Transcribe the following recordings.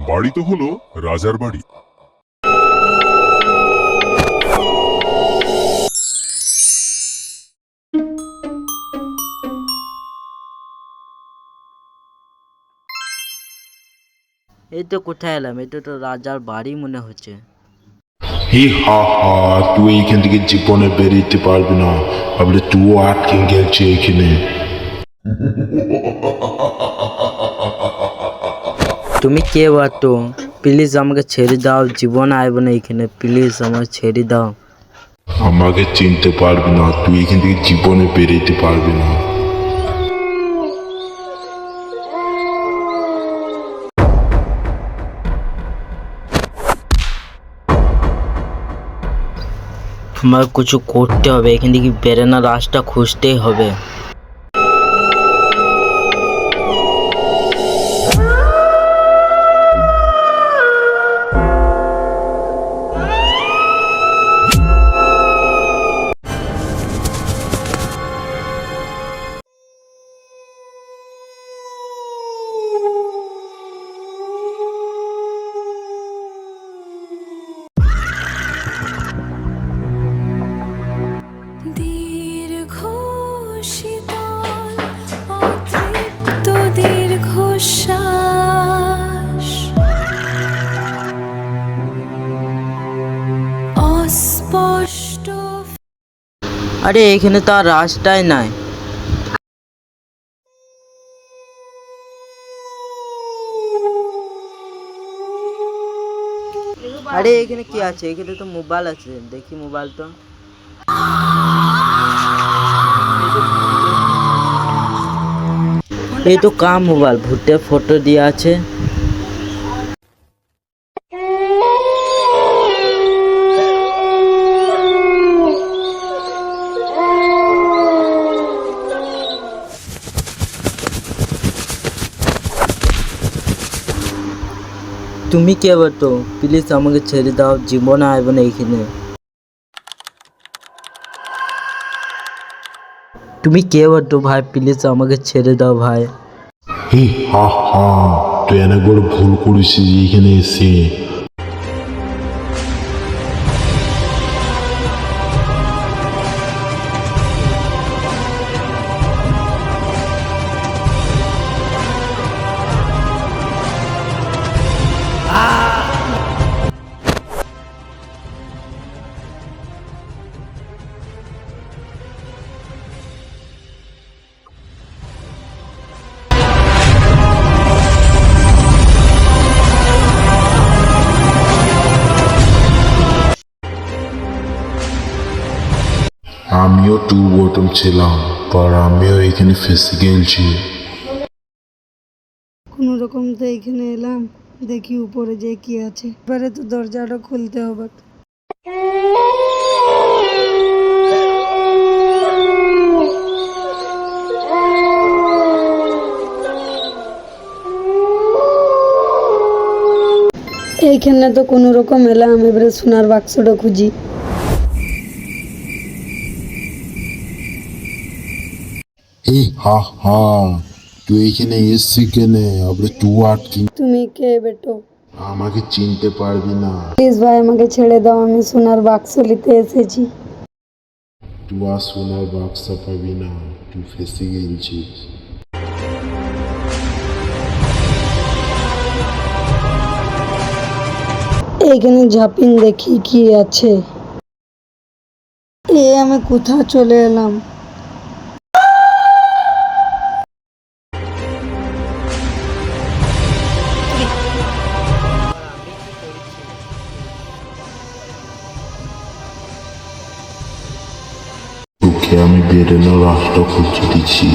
বাড়ি তো হলো রাজার বাড়ি। এই তো কোথায় এলাম, এটা তো রাজার বাড়ি মনে হচ্ছে। হি হা হা, তুই এইখান থেকে জীবনে বেরিয়ে পারবি না। ভাবলে তুই আটকে গেছে এখানে। তুমি কে বাতো? প্লিজ আমাকে ছেড়ে দাও, জীবন আইব না এখানে, প্লিজ আমাকে ছেড়ে দাও। আমাকে চিনতে পারবি না, তুই এখান থেকে জীবনে বেরোতে পারবি না। তোমার কিছু করতে হবে, এখান থেকে বেরোনোর রাস্তা খুঁজতেই হবে। দীর্ঘ শীতল অতৃপ্ত দীর্ঘশ্বাস, অস্পষ্ট। আরে এখানে তো আর রাস্তাই নাই। আরে এখানে কি আছে? এখানে তো মোবাইল আছে, দেখি মোবাইলটা। এই তো কাম মোবাইল, ভূতের ফটো দিয়ে আছে। তুমি কে বাতো? প্লিজ আমাকে ছেড়ে দাও, জীবন আইব না এখানে। তুমি কে বাতো ভাই? প্লিজ আমাকে ছেড়ে দাও ভাই। হি হা হা, তুই অনেক বড় ভুল করেছিস এখানে এসে। আমিও টু বটম ছিলাম, পর আমিও এখানে ফেসে গেছি। কোনো রকম তো এখানে এলাম, দেখি উপরে যে কি আছে। এবারে তো দরজাটা খুলতে হবে। এইখানে তো কোনো রকম এলাম, এবারে সোনার বাক্সটা খুঁজি। হি হা হা, তুই এখানে এসছি কেনে? আবার তুই আটকে। তুমি কে বেটো? আমাকে চিনতে পারবি না। প্লিজ ভাই আমাকে ছেড়ে দাও, আমি সোনার বাক্স নিতে এসেছি। তুই আর সোনার বাক্সা পাবি না, তুই ফেসে গেছিস। এইখানে ঝাপিন দেখি কি আছে। আমি কোথা চলে এলাম? তোকে আমি বেরোনোর রাস্তা খুঁজে দিচ্ছি।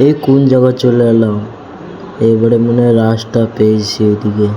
এই কোন জায়গা চলে এলাম? এবারে মনে হয় রাস্তা পেয়েছি এদিকে।